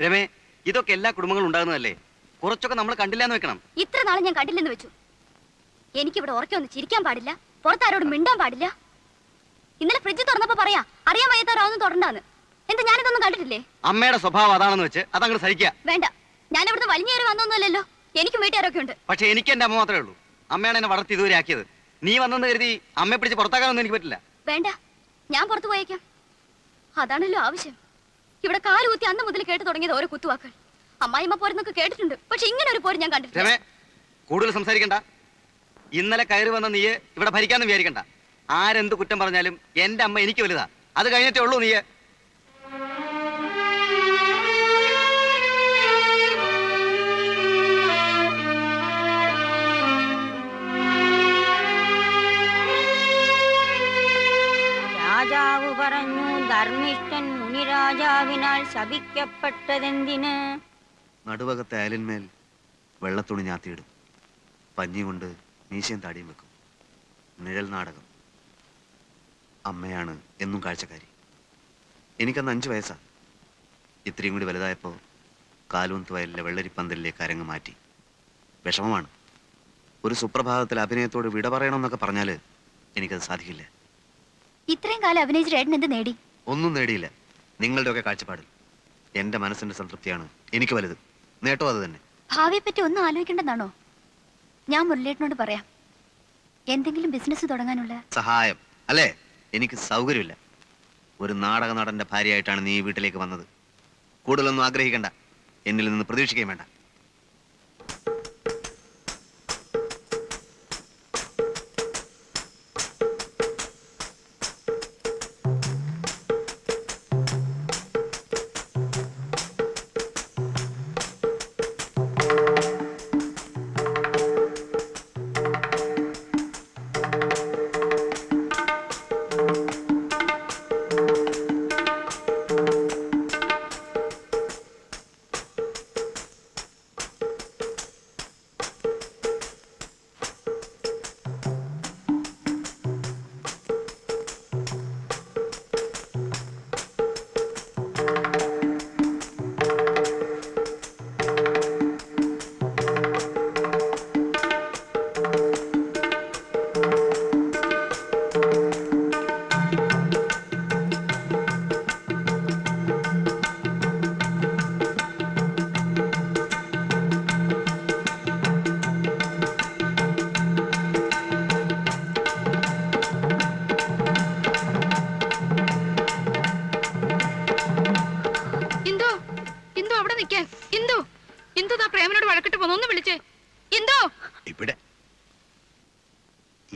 രമേ, ഇതൊക്കെ എല്ലാ കുടുംബങ്ങളും ഉണ്ടാകുന്നതല്ലേ? കുറച്ചൊക്കെ നമ്മൾ കണ്ടില്ലാന്ന് വെക്കണം. ഇത്ര നാളെ ഞാൻ കണ്ടില്ലെന്ന് വെച്ചു. എനിക്കിവിടെ ഉറക്കെ ഒന്ന് ചിരിക്കാൻ പാടില്ല, പുറത്താരോട് മിണ്ടാൻ പാടില്ല. ഇന്നലെ ഫ്രിഡ്ജ് തുറന്നപ്പോ പറയാ അറിയാൻ വയ്യാത്തവരാവുന്നു തുടണ്ടാന്ന്. എന്താ ഞാനിതൊന്നും കണ്ടിട്ടില്ലേ? അമ്മയുടെ സ്വഭാവം അതാണെന്ന് വെച്ച് അതങ്ങ് സഹിക്കുക. വേണ്ട, ഞാൻ ഇവിടുന്ന് വലിഞ്ഞേറി വന്നൊന്നുമല്ലല്ലോ. എനിക്കും വീട്ടുകാരൊക്കെ ഉണ്ട്. പക്ഷെ എനിക്ക് എന്റെ അമ്മ മാത്രമേ ഉള്ളൂ. അമ്മയാണ് എന്നെ വളർത്തി ഇതുവരെ ആക്കിയത്. നീ വന്നെന്ന് കരുതി അമ്മയെ പിടിച്ച് പുറത്താക്കാനൊന്നും എനിക്ക് പറ്റില്ല. വേണ്ട, ഞാൻ പുറത്തു പോയേക്കാം. അതാണല്ലോ ആവശ്യം. ഇവിടെ കാലുകുത്തി അന്ന് മുതൽ കേട്ടു തുടങ്ങിയത് ഓരോ കുത്തുവാക്കൾ. അമ്മായിമ്മ പോരെന്നൊക്കെ കേട്ടിട്ടുണ്ട്, പക്ഷെ ഇങ്ങനെ ഒരു പോര് ഞാൻ കണ്ടിട്ടില്ല. കൂടുതൽ സംസാരിക്കണ്ട. ഇന്നലെ കയറി വന്ന നീ ഇവിടെ ഭരിക്കാന്ന് വിചാരിക്കണ്ട. ആരെന്ത് കുറ്റം പറഞ്ഞാലും എന്റെ അമ്മ എനിക്ക് വലുതാ. അത് കഴിഞ്ഞിട്ടേ ഉള്ളൂ നീ. രാജാവ് പറഞ്ഞു, ധർമ്മിഷ്ഠൻ മുനിരാജാവിനാൽ ശപിക്കപ്പെട്ടതെന്തിന്? നടുവകത്തെ അയലിന്മേൽ വെള്ളത്തുണി ഞാത്തിയിടും, പഞ്ഞി കൊണ്ട് മീശയും താടിയും വെക്കും. നിഴൽ നാടകം. അമ്മയാണ് എന്നും കാഴ്ചക്കാരി. എനിക്കന്ന് 5 വയസ്സാ. ഇത്രയും കൂടി വലുതായപ്പോൾ കാലൂന്ത് വയലിലെ വെള്ളരിപ്പന്തലിലേക്ക് അരങ്ങ് മാറ്റി. വിഷമമാണ്. ഒരു സുപ്രഭാതത്തിൽ അഭിനയത്തോട് വിട പറയണമെന്നൊക്കെ പറഞ്ഞാൽ എനിക്കത് സാധിക്കില്ല. ഇത്രയും കാലം അഭിനയിച്ച ഏട്ടൻ എന്ത് നേടി? ഒന്നും നേടിയില്ല. നിങ്ങളുടെയൊക്കെ കാഴ്ചപ്പാടിൽ എന്റെ മനസ്സിന്റെ സംതൃപ്തിയാണ് എനിക്ക് വലുത്. നേട്ടം അത് തന്നെ. ഭാവിയെ പറ്റി ഒന്നും ആലോചിക്കേണ്ടെന്നാണോ? ഞാൻ മുരളിയേട്ടനോട് പറയാം, എന്തെങ്കിലും ബിസിനസ് തുടങ്ങാനുള്ള സഹായം. അല്ലേ? എനിക്ക് സൗകര്യമില്ല. ഒരു നാടക നടന്റെ ഭാര്യയായിട്ടാണ് നീ ഈ വീട്ടിലേക്ക് വന്നത്. കൂടുതലൊന്നും ആഗ്രഹിക്കണ്ട, എന്നിൽ നിന്ന് പ്രതീക്ഷിക്കുകയും വേണ്ട.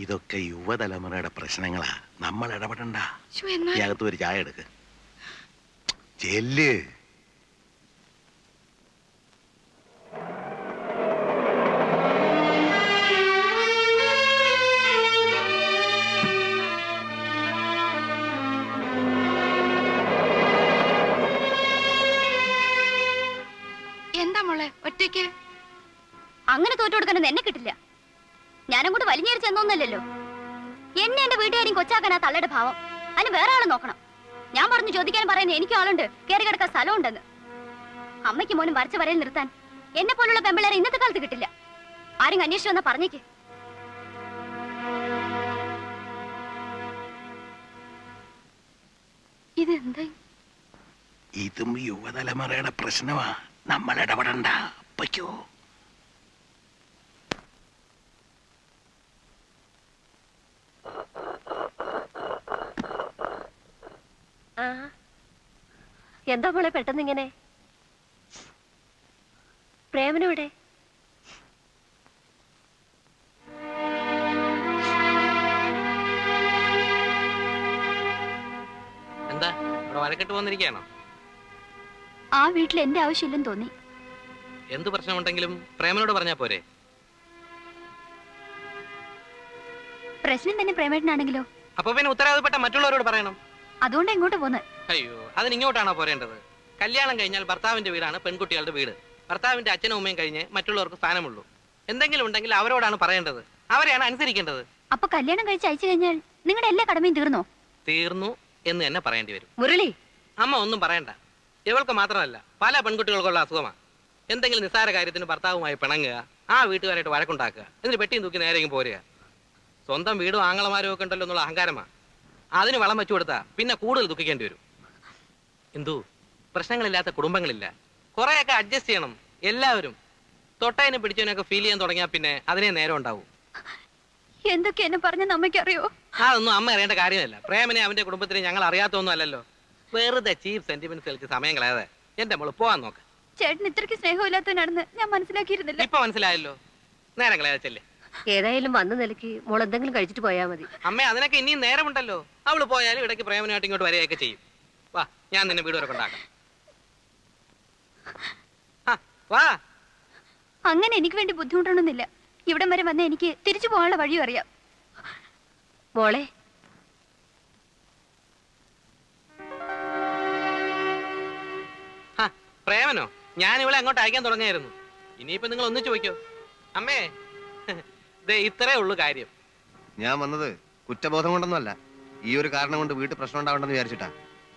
ഇതൊക്കെ യുവതലമുറയുടെ പ്രശ്നങ്ങളാ, നമ്മൾ ഇടപെടണ്ട. അകത്ത് ഒരു ചായ എടുക്ക്. ചെല്ല്. എന്താ മോളെ ഒറ്റയ്ക്ക്? അങ്ങനെ തോറ്റു കൊടുക്കാനൊന്നും എന്നെ കിട്ടില്ല. ഞാനങ്ങോട്ട് വലിഞ്ഞേറി ചെന്നൊന്നല്ലോ. എന്നെ എന്റെ വീട്ടുകാരും കൊച്ചാക്കാനാ തള്ളയുടെ ഭാവം. അതിന് വേറെ ആളെ നോക്കണം. ഞാൻ പറഞ്ഞു ചോദിക്കാനും പറയുന്നത് എനിക്കും ആളുണ്ട്, കയറി കിടക്കാൻ സ്ഥലമുണ്ടെന്ന്. അമ്മയ്ക്ക് മോനും വരച്ച വരയിൽ നിർത്താൻ എന്നെ പോലുള്ള പെമ്പിള്ളേരെ ഇന്നത്തെ കാലത്ത് കിട്ടില്ല. ആരും അന്വേഷിച്ചു വന്നാ പറഞ്ഞേക്ക്. ഇതെന്താ? ഇതും യുവതലമുറയുടെ പ്രശ്നമാ, നമ്മൾ ഇടപെടണ്ട. പയ്യോ. എന്താ മോളെ പെട്ടെന്ന് ഇങ്ങനെ? പ്രേമനോടെ? എന്താ ഇവിടെ വഴക്കിട്ട് വന്നിരിക്കുകയാണോ? ആ വീട്ടിൽ എന്റെ ആവശ്യമില്ലെന്ന് തോന്നി. എന്ത് പ്രശ്നമുണ്ടെങ്കിലും പ്രേമനോട് പറഞ്ഞാ പോരെ? പ്രശ്നം തന്നെ പ്രേമേട്ടനാണെങ്കിലോ? അപ്പൊ പിന്നെ ഉത്തരവാദപ്പെട്ട മറ്റുള്ളവരോട് പറയണം. അതുകൊണ്ട് എങ്ങോട്ട് പോന്നെ? അയ്യോ, അതിന് ഇങ്ങോട്ടാണോ പോരേണ്ടത്? കല്യാണം കഴിഞ്ഞാൽ ഭർത്താവിന്റെ വീടാണ് പെൺകുട്ടികളുടെ വീട്. ഭർത്താവിന്റെ അച്ഛനും അമ്മയും കഴിഞ്ഞ് മറ്റുള്ളവർക്ക് സ്ഥാനമുള്ളൂ. എന്തെങ്കിലും ഉണ്ടെങ്കിൽ അവരോടാണ് പറയേണ്ടത്, അവരെയാണ് അനുസരിക്കേണ്ടത്. അപ്പൊ കല്യാണം കഴിച്ച് അയച്ചു കഴിഞ്ഞാൽ നിങ്ങളുടെ എല്ലാ കടമയും തീർന്നോ? തീർന്നു എന്ന് തന്നെ പറയേണ്ടി വരും. മുരളി, അമ്മ ഒന്നും പറയണ്ട. ഇവൾക്ക് മാത്രമല്ല പല പെൺകുട്ടികൾക്കുള്ള അസുഖമാണ്. എന്തെങ്കിലും നിസ്സാര കാര്യത്തിന് ഭർത്താവുമായി പിണങ്ങുക, ആ വീട്ടുകാരായിട്ട് വഴക്കുണ്ടാക്കുക, എന്നിട്ട് പെട്ടിയും തൂക്കി നേരെയും പോരുക. സ്വന്തം വീടും ആങ്ങളമാരും ഒക്കെ ഉണ്ടല്ലോ എന്നുള്ള അഹങ്കാരമാണ്. അതിന് വളം വെച്ചു കൊടുത്താൽ പിന്നെ കൂടുതൽ ദുഃഖിക്കേണ്ടി വരും. എന്തു പ്രശ്നങ്ങളില്ലാത്ത കുടുംബങ്ങളില്ല. കുറെയൊക്കെ അഡ്ജസ്റ്റ് ചെയ്യണം എല്ലാവരും. തൊട്ടതിനെ പിടിച്ചതിനൊക്കെ ഫീൽ ചെയ്യാൻ തുടങ്ങിയാൽ പിന്നെ അതിനെ നേരം ഉണ്ടാവും. എന്തൊക്കെ എന്നെ പറഞ്ഞെന്ന് അമ്മയ്ക്കറിയോ? അതൊന്നും അമ്മ അറിയേണ്ട കാര്യമല്ല. പ്രേമനെ അവന്റെ കുടുംബത്തിനെ ഞങ്ങൾ അറിയാത്തൊന്നും അല്ലല്ലോ. വെറുതെ ചീപ്പ് സെന്റിമെന്റ്സ് കളിച്ച് സമയം കളയാതെ എന്റെ മോള് പോവാൻ നോക്ക്. ചേട്ടൻ ഇത്രയ്ക്ക് സ്നേഹമില്ലാത്തവനാണെന്ന് ഞാൻ മനസ്സിലാക്കിയിരുന്നില്ല. ഇപ്പൊ മനസ്സിലായല്ലോ. നേരം കളയാച്ചല്ലേ. ഏതായാലും വന്ന നിലയ്ക്ക് മോൾ എന്തെങ്കിലും കഴിച്ചിട്ട് പോയാൽ മതി. അമ്മ അതിനൊക്കെ ഇനിയും നേരമുണ്ടല്ലോ. അവള് പോയാലും ഇടയ്ക്ക് പ്രേമനായിട്ട് ഇങ്ങോട്ട് വരികയൊക്കെ ചെയ്യും. വാ, ഞാൻ നിന്നെ വീട് വരെ കൊണ്ടാക്കാം. വാ. അങ്ങനെ എനിക്ക് വേണ്ടി ബുദ്ധിമുട്ടൊന്നുമില്ല. ഇവിടം വരെ വന്ന എനിക്ക് തിരിച്ചു പോകാനുള്ള വഴിയും അറിയാം. മോളെ, പ്രേമനോ? ഞാൻ ഇവളെ അങ്ങോട്ട് അയക്കാൻ തുടങ്ങിയായിരുന്നു. ഇനിയിപ്പോ നിങ്ങൾ ഒന്നിച്ചു പോയിക്കോ. അമ്മേ, ദേ ഇത്രേ ഉള്ളു കാര്യം. ഞാൻ വന്നത് കുറ്റബോധം കൊണ്ടൊന്നുമല്ല, ഈ ഒരു കാരണം കൊണ്ട് വീട്ടിൽ പ്രശ്നം ഉണ്ടാവണ്ടെന്ന് വിചാരിച്ചിട്ടാ.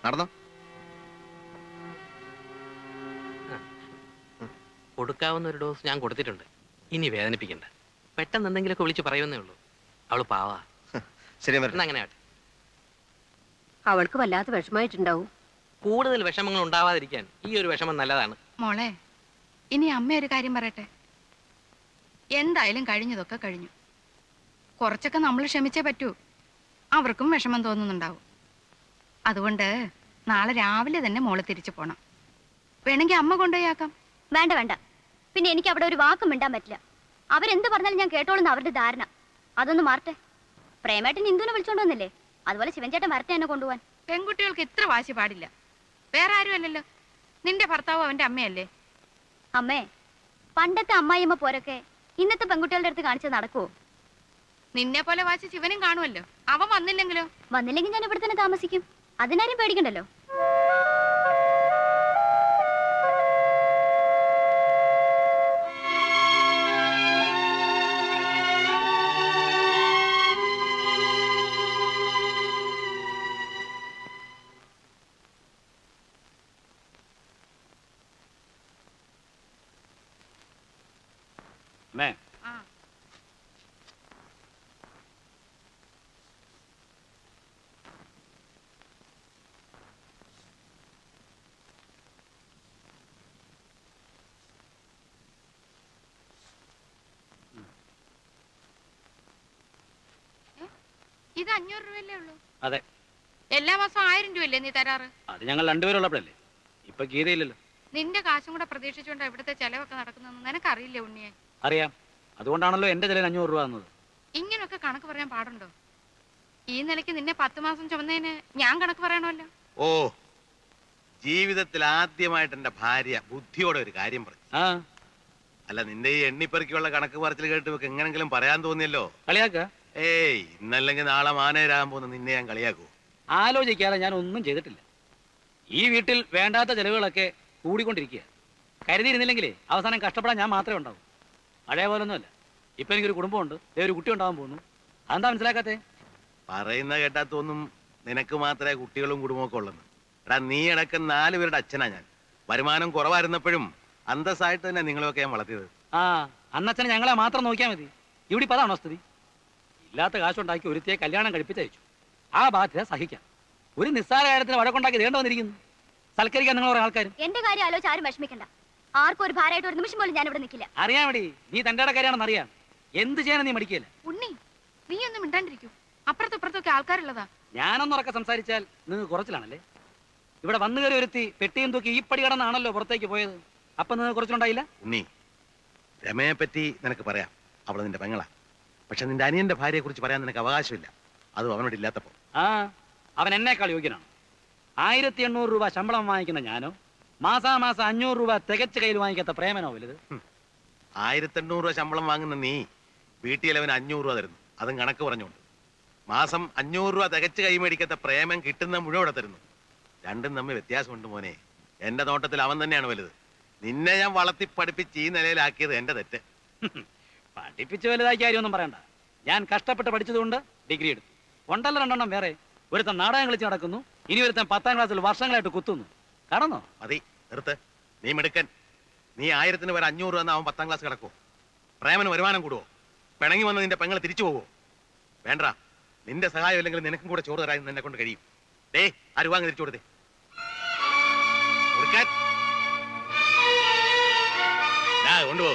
നടന്നോ. കൊടുക്കാവുന്ന ഒരു ഡോസ് ഞാൻ കൊടുത്തിട്ടുണ്ട്. ഇനി വേദനിപ്പിക്കണ്ട. പെട്ടെന്ന് എന്തെങ്കിലുമൊക്കെ വിളിച്ച് പറയുന്നേ ഉള്ളൂ. അവള് പാവാ. ശരി, അങ്ങനെ ആട്ടെ. അവൾക്ക് വല്ലാത്ത വിഷമായിട്ടുണ്ടാവും. കൂടുതൽ വിഷമങ്ങൾ ഉണ്ടാവാതിരിക്കാൻ ഈ ഒരു വിഷമം നല്ലതാണ്. മോളെ, ഇനി അമ്മ ഒരു കാര്യം പറയട്ടെ. എന്തായാലും കഴിഞ്ഞതൊക്കെ കഴിഞ്ഞു. കുറച്ചൊക്കെ നമ്മൾ ക്ഷമിച്ചേ പറ്റൂ. അവർക്കും വിഷമം തോന്നുന്നുണ്ടാവും. അതുകൊണ്ട് നാളെ രാവിലെ തന്നെ മോള് തിരിച്ചു പോണം. വേണമെങ്കിൽ അമ്മ കൊണ്ടുപോയാക്കാം. വേണ്ട വേണ്ട. പിന്നെ എനിക്ക് അവിടെ ഒരു വാക്കും മിണ്ടാൻ പറ്റില്ല. അവരെന്ത് പറഞ്ഞാലും ഞാൻ കേട്ടോളുന്ന അവരുടെ ധാരണ. അതൊന്ന് മാറട്ടെ. പ്രേമേട്ടൻ ഇന്ദുവിനെ വിളിച്ചോണ്ട് വന്നില്ലേ, അതുപോലെ ശിവൻചേട്ടൻ വരട്ടെ എന്നെ കൊണ്ടുപോവാൻ. പെൺകുട്ടികൾക്ക് ഇത്ര വാശി പാടില്ല. വേറെ ആരും അല്ലല്ലോ, നിന്റെ ഭർത്താവും അവന്റെ അമ്മയല്ലേ. അമ്മേ, പണ്ടത്തെ അമ്മായിയമ്മ പോരൊക്കെ ഇന്നത്തെ പെൺകുട്ടികളുടെ അടുത്ത് കാണിച്ചത് നടക്കുവോ? നിന്നെ പോലെ വാശി ശിവനും കാണുമല്ലോ. അവൻ വന്നില്ലെങ്കിലോ? വന്നില്ലെങ്കിൽ ഞാൻ ഇവിടെ തന്നെ താമസിക്കും. അതിനാരും പേടിക്കണ്ടല്ലോ. ഇത് 500 രൂപയല്ലേ ഉള്ളൂ? അതെ. എല്ലാ മാസം 1000 രൂപയല്ലേ നീ തരാറ്? അത് ഞങ്ങൾ രണ്ടുപേരുള്ളപ്പോഴല്ലേ. ഇപ്പൊ ഗീതയില്ലല്ലോ. നിന്റെ കാശും കൂടെ പ്രതീക്ഷിച്ചുകൊണ്ട് ഇവിടുത്തെ ചെലവൊക്കെ നടക്കുന്നതെന്ന് നിനക്കറിയില്ലേ ഉണ്ണിയെ? അറിയാം. അതുകൊണ്ടാണല്ലോ എന്റെ ചെലവിൽ 500 രൂപ തന്നത്. ഇങ്ങനൊക്കെ കണക്ക് പറയാൻ പാടുണ്ടോ? ഈ നിലയ്ക്ക് നിന്നെ 10 മാസം ചുമന്നതിന് ഞാൻ കണക്ക് പറയണമല്ലോ. ഓ, ജീവിതത്തിൽ ആദ്യമായിട്ട് എന്റെ ഭാര്യ ബുദ്ധിയോടെ ഒരു കാര്യം പറഞ്ഞു. ആ, അല്ല, നിന്റെ ഈ എണ്ണിപ്പെറുക്കിയുള്ള കണക്ക് പറച്ചിൽ കേട്ട് ഇവക്ക് എങ്ങനെങ്കിലും പറയാൻ തോന്നിയല്ലോ. കളിയാക്ക. ഏയ്, ഇന്നല്ലെങ്കിൽ നാളെ മാനേരാകാൻ പോകുന്ന നിന്നെ ഞാൻ കളിയാക്കൂ. ആലോചിക്കാതെ ഞാൻ ഒന്നും ചെയ്തിട്ടില്ല. ഈ വീട്ടിൽ വേണ്ടാത്ത ചെലവുകളൊക്കെ കൂടിക്കൊണ്ടിരിക്കുക. കരുതിയിരുന്നില്ലെങ്കിലേ അവസാനം കഷ്ടപ്പെടാൻ ഞാൻ മാത്രമേ ഉണ്ടാവൂ. പഴയ പോലൊന്നുമല്ല. ഇപ്പൊ എനിക്കൊരു കുടുംബമുണ്ട്, ഒരു കുട്ടി ഉണ്ടാവാൻ പോകുന്നു. അതെന്താ മനസ്സിലാക്കാത്തേ? പറയുന്ന കേട്ടാത്തൊന്നും നിനക്ക് മാത്രമേ കുട്ടികളും കുടുംബമൊക്കെ ഉള്ളെന്ന്. എടാ, നീ അടക്കം 4 പേരുടെ അച്ഛനാ ഞാൻ. വരുമാനം കുറവായിരുന്നപ്പോഴും അന്തസ്സായിട്ട് തന്നെ നിങ്ങളെയൊക്കെ ഞാൻ വളർത്തിയത്. ആ, അന്നച്ഛനെ ഞങ്ങളെ മാത്രം നോക്കിയാൽ മതി. ഇവിടെ ഇപ്പം അതാണോ സ്ഥിതി? ഇല്ലാത്ത കാശുണ്ടാക്കി ഒരുത്തിയെ കല്യാണം കഴിപ്പിച്ചയച്ചു. ആ ബാധ്യത സഹിക്കാം. ഒരു നിസ്സാര കാര്യത്തിന് വഴക്കുണ്ടാക്കി ദേണ്ട വന്നിരിക്കുന്നു. സൽക്കരിക്കാൻ നിങ്ങൾ പറയുന്ന ആൾക്കാർ. എന്റെ കാര്യം ആലോചിച്ച് ആരും വിഷമിക്കണ്ട. ആർക്കും ഒരു ഭാരമായിട്ട് ഒരു നിമിഷം പോലും ഞാൻ ഇവിടെ നിൽക്കില്ല. അറിയാൻ വേണ്ടി നീ തന്റെ കാര്യമാണെന്ന് അറിയാം. എന്ത് ചെയ്യാനും നീ മടിക്കില്ല. ഉണ്ണി, നീ ഒന്നും മിണ്ടാണ്ടിരിക്കൂ. അപ്പുറത്തും ഇപ്പുറത്തൊക്കെ ആൾക്കാരുള്ളതാ. ഞാനൊന്നുറക്കെ സംസാരിച്ചാൽ നിങ്ങൾ കുറച്ചിലാണല്ലേ. ഇവിടെ വന്നു കയറി ഒരുത്തി പെട്ടിയും തൂക്കി ഈ പടി കടന്നാണല്ലോ പുറത്തേക്ക് പോയത്. അപ്പൊ നിങ്ങൾ കുറച്ചിലുണ്ടായില്ല. ഉണ്ണി, രമയെ പറ്റി നിനക്ക് പറയാം. അവള് നിന്റെ പെങ്ങളാ. പക്ഷെ നിന്റെ അനിയന്റെ ഭാര്യയെ കുറിച്ച് പറയാൻ നിനക്ക് അവകാശമില്ല. അതും അവനോട് ഇല്ലാത്തപ്പോ. ആ, അവൻ എന്നേക്കാൾ യോഗ്യനാണ്. 1800 രൂപ ശമ്പളം വാങ്ങിക്കുന്ന ഞാനോ, മാസാമാസം 500 രൂപ തികച്ച് കയ്യിൽ വാങ്ങിക്കാത്ത പ്രേമനോ വലുത്? 1800 രൂപ ശമ്പളം വാങ്ങുന്ന നീ വീട്ടിൽ അവന് 500 രൂപ തരുന്നു. അതും കണക്ക് പറഞ്ഞുകൊണ്ട്. മാസം 500 രൂപ തികച്ച് കൈ മേടിക്കാത്ത പ്രേമൻ കിട്ടുന്ന മുഴുവൻ ഇവിടെ തരുന്നു. രണ്ടും തമ്മിൽ വ്യത്യാസമുണ്ട് മോനെ. എന്റെ നോട്ടത്തിൽ അവൻ തന്നെയാണ് വലുത്. നിന്നെ ഞാൻ വളർത്തി പഠിപ്പിച്ച് ഈ നിലയിലാക്കിയത് എന്റെ തെറ്റ്. പഠിപ്പിച്ച് വലുതാക്കിയ കാര്യമൊന്നും പറയണ്ട. ഞാൻ കഷ്ടപ്പെട്ട് പഠിച്ചതുകൊണ്ട് ഡിഗ്രി എടുത്തു. ഉണ്ടല്ലോ 2 വേറെ. ഒരുത്തൻ നാടകം കളിച്ച് നടക്കുന്നു, ഇനി ഒരുത്തൻ 10ാം ക്ലാസ്സിൽ വർഷങ്ങളായിട്ട് കുത്തുന്നു. കടന്നോ? മതി, നിർത്ത്. നീ മിടുക്കൻ. നീ 1000-ന് വരെ 500 രൂപ അവൻ 10ാം ക്ലാസ് കിടക്കുവോ? പ്രേമന് വരുമാനം കൂടുവോ? പിണങ്ങി വന്ന് നിന്റെ പെങ്ങൾ തിരിച്ചു പോവോ? വേണ്ട, നിന്റെ സഹായം ഇല്ലെങ്കിൽ നിനക്കും കൂടെ ചോറ് തരാൻ നിന്നെ കൊണ്ട് കഴിയും. ഡേ, ആ രൂപ അങ്ങ് തിരിച്ചു കൊടുത്തേ. കൊടുക്കാൻ കൊണ്ടുപോ.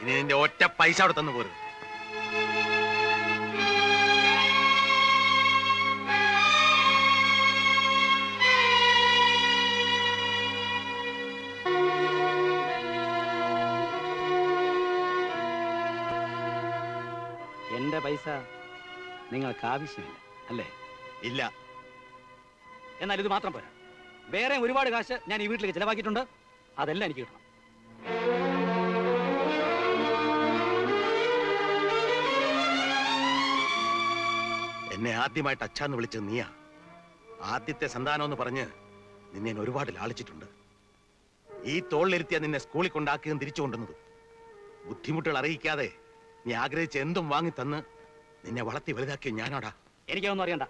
ഇനി നിന്റെ ഒറ്റ പൈസ അവിടെ തന്നു പോരുത്. എന്റെ പൈസ നിങ്ങൾക്ക് ആവശ്യമില്ല അല്ലേ? ഇല്ല. എന്നാൽ ഇത് മാത്രം പോരാ, വേറെ ഒരുപാട് കാശ് ഞാൻ ഈ വീട്ടിലേക്ക് ചെലവാക്കിയിട്ടുണ്ട്. അതെല്ലാം എനിക്ക് കിട്ടണം. എന്നെ ആദ്യമായിട്ട് അച്ഛാന്ന് വിളിച്ചത് നീയാ. ആദ്യത്തെ സന്താനം എന്ന് പറഞ്ഞ് നിന്നെ ഞാൻ ഒരുപാട് ലാളിച്ചിട്ടുണ്ട്. ഈ തോളിലിരുത്തിയാ നിന്നെ സ്കൂളിൽ കൊണ്ടാക്കുകയും തിരിച്ചു കൊണ്ടുവന്നത്. ബുദ്ധിമുട്ടുകൾ അറിയിക്കാതെ നീ ആഗ്രഹിച്ച എന്തും വാങ്ങി തന്ന് നിന്നെ വളർത്തി വലുതാക്കിയ ഞാനാടാ. എനിക്കൊന്നും അറിയണ്ട.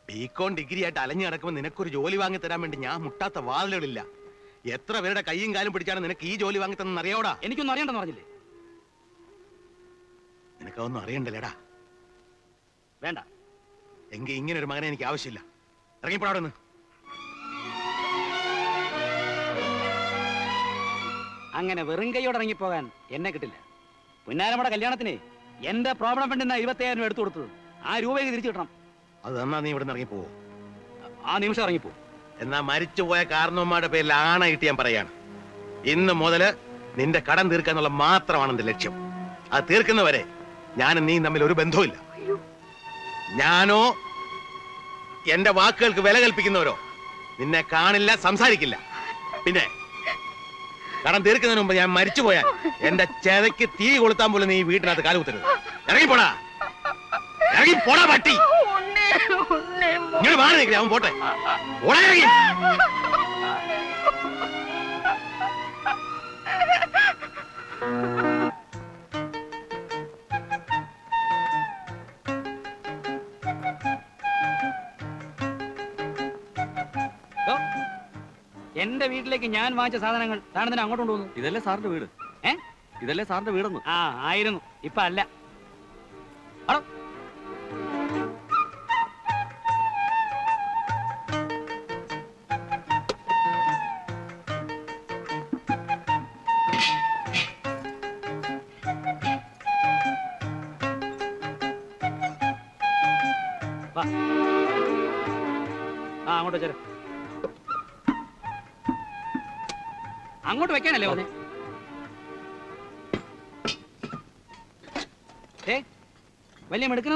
ബികോം ഡിഗ്രി ആയിട്ട് അലഞ്ഞു നടക്കുമ്പോൾ നിനക്കൊരു ജോലി വാങ്ങി തരാൻ വേണ്ടി ഞാൻ മുട്ടാത്ത വാതിലുകളില്ല. എത്ര പേരുടെ കൈയും കാലും പിടിച്ചാണ് നിനക്ക് ഈ ജോലി വാങ്ങി തന്നെ അറിയാവോടാ? എനിക്കൊന്നും അറിയണ്ടെന്ന് പറഞ്ഞില്ലേ? നിനക്കൊന്നും അറിയണ്ടല്ലേടാ. വേണ്ട. എങ്കിൽ ഇങ്ങനെ ഒരു മകനെ എനിക്ക് ആവശ്യമില്ല. ഇറങ്ങിപ്പോടാ. അങ്ങനെ വെറും കൈയോടെ ഇറങ്ങിപ്പോകാൻ എന്നെ കിട്ടില്ല. പുന്നാരമ്മയുടെ കല്യാണത്തിന് എന്റെ പ്രോബ്ലം ഫണ്ടിൽ 25,000 രൂപ എടുത്തു കൊടുത്തത്. ആ രൂപയ്ക്ക് തിരിച്ചു കിട്ടണം. അത് തന്നാ നീ ഇവിടെ നിന്ന് ഇറങ്ങിപ്പോവോ? ആ നിമിഷം ഇറങ്ങിപ്പോ. എന്നാ മരിച്ചുപോയ കാരണവന്മാരുടെ പേരിൽ ആണയിട്ട് ഞാൻ പറയാണ്, ഇന്ന് മുതല് നിന്റെ കടം തീർക്കാന്നുള്ള മാത്രമാണ് എന്റെ ലക്ഷ്യം. അത് തീർക്കുന്നവരെ ഞാനും നീ തമ്മിൽ ഒരു ബന്ധവുമില്ല. ഞാനോ എന്റെ വാക്കുകൾക്ക് വില കൽപ്പിക്കുന്നവരോ നിന്നെ കാണില്ല, സംസാരിക്കില്ല. പിന്നെ കടം തീർക്കുന്നതിന് മുമ്പ് ഞാൻ മരിച്ചുപോയാൽ എന്റെ ചെതയ്ക്ക് തീ കൊളുത്താൻ പോലും നീ വീട്ടിനകത്ത് കാലുകുത്തരുത്. ഇറങ്ങിപ്പോടാ, ഇറങ്ങിപ്പോടാ പട്ടി. ഇങ്ങനെ മാറി നിൽക്കില്ല, അവൻ പോട്ടെ. ഓടാ, ഇറങ്ങി. എന്റെ വീട്ടിലേക്ക് ഞാൻ വാങ്ങിച്ച സാധനങ്ങൾ താനെന്തിനാ അങ്ങോട്ട് കൊണ്ടുപോകുന്നു? ഇതല്ലേ സാറിന്റെ വീട്? ഇതല്ലേ സാറിന്റെ വീടെന്ന്? ആ, ആയിരുന്നു. ഇപ്പൊ അല്ല. അടോ. വാ. ആ, അങ്ങോട്ട് വെച്ചേരെ. അങ്ങോട്ട് വെക്കാനല്ലേ പറഞ്ഞേ? വലിയ മെടുക്കണം.